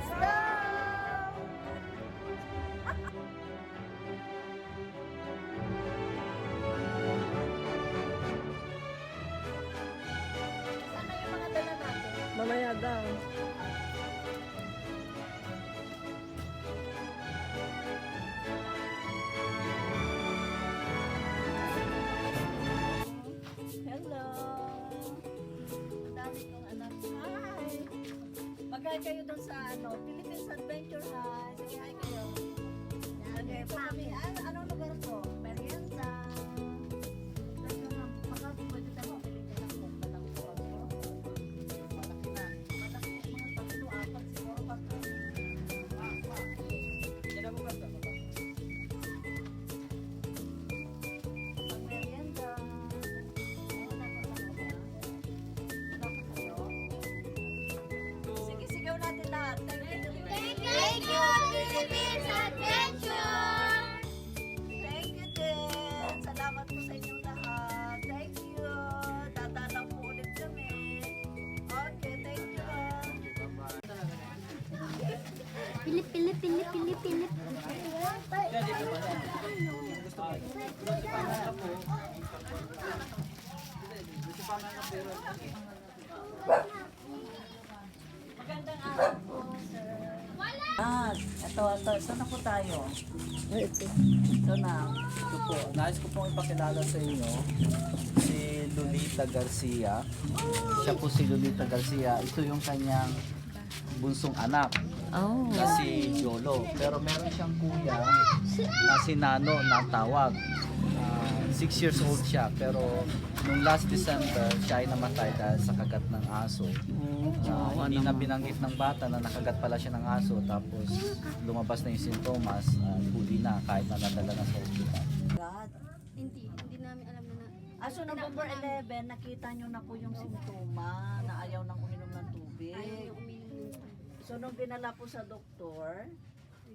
Let's go! Sana yung mga dala natin? Mamaya daw. Hello! Ang dami kong anak. Hi! Mag-hi kayo doon sa Philippines Adventure High. Sige, hi kayo. Okay, po kami. Anong lugar to? Merienda. Teka lang, baka pwede tayo pili ka ng kung palang po. Malaki na. Malaki mga tatlo, apat, siguro pa. Yan ang mga tatlo. Merienda. Sige, sigaw natin lahat. Thank you, Philippines Adventure! Thank you din. Salamat po sa inyong lahat. Thank you. Dadalaw po ulit kami. Okay, thank you. Pilip, pilip, pilip, pilip, pilip. Magandang araw po, sir. Ito na po tayo. Ay, ito. Ito na. Ito po, nais ko pong ipakilala sa inyo si Lolita Garcia. Siya po si Lolita Garcia. Ito yung kanyang bunsong anak na si Jolo. Pero meron siyang kuya na si Nano na tawag. 6 years old siya. Pero nung last December, siya ay namatay dahil sa kagat ng aso. Hindi na binanggit ng bata na nakagat pala siya ng aso. Tapos lumabas na yung sintomas. Huli na kahit na nadala na sa ospital. God. Hindi namin alam na So, November 11, nakita nyo na po yung simptoma na ayaw nang uminom ng tubig. ayaw uminom. So, nung dinala po sa doktor,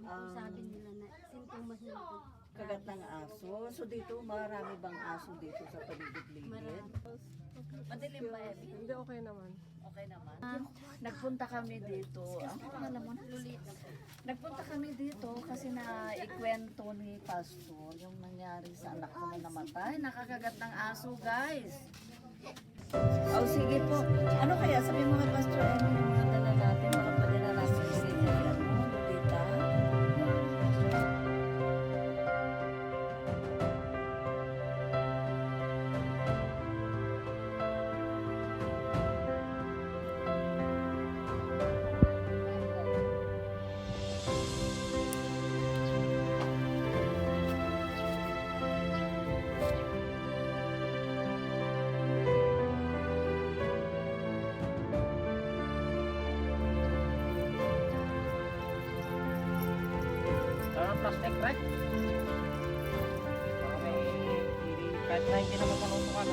Sabi nila na sintomas nila po. kagat ng aso. So, dito, marami bang aso dito sa paligid-ligid? Madilim ba, Evie? Hindi, okay naman. Okay naman. Nagpunta kami dito. Ano pangalan mo na? Lolita. Nagpunta kami dito kasi na ikwento ni Pastor yung nangyari sa anak ko na namatay. Nakakagat ng aso, guys. Oh, sige po. Ano kaya? Sabi mga Pastor, ano yung mga dala natin? Mga padala natin sa city. Ano, Lolita? Plastic bag? Kahit na hindi naman panuntukan,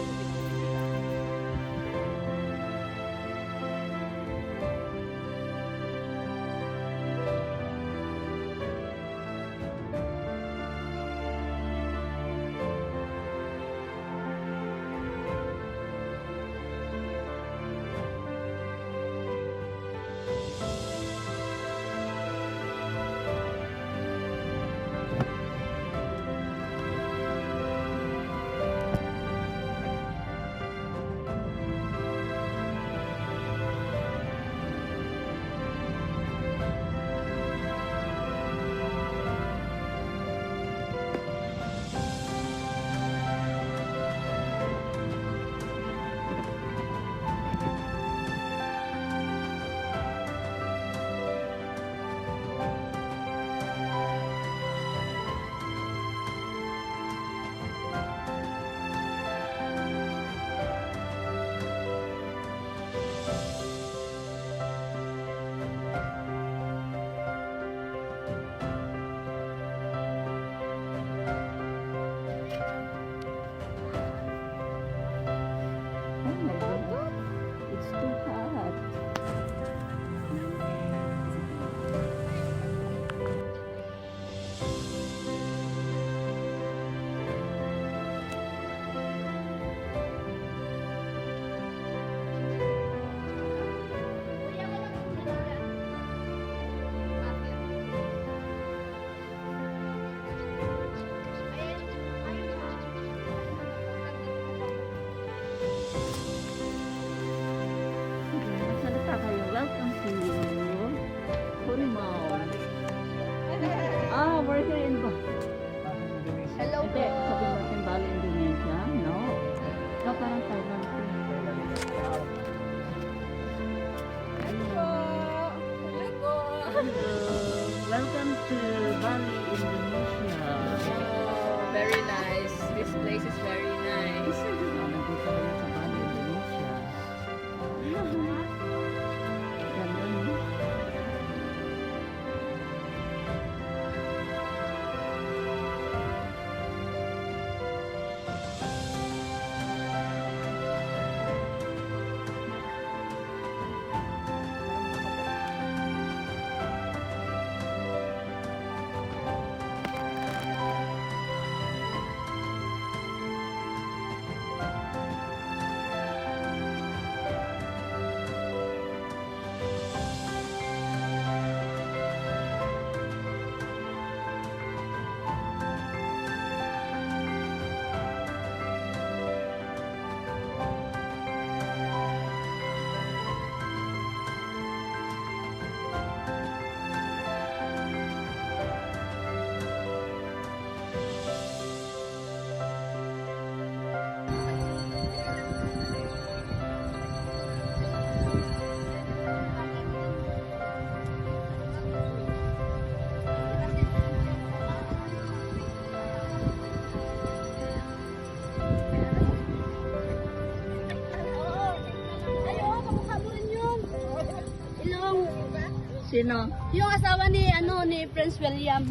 Very nice. This place is very nice. Nandito kami sa Bali, Indonesia. Ganda, no? Ilong. Sino? Yung asawa ni Prince William.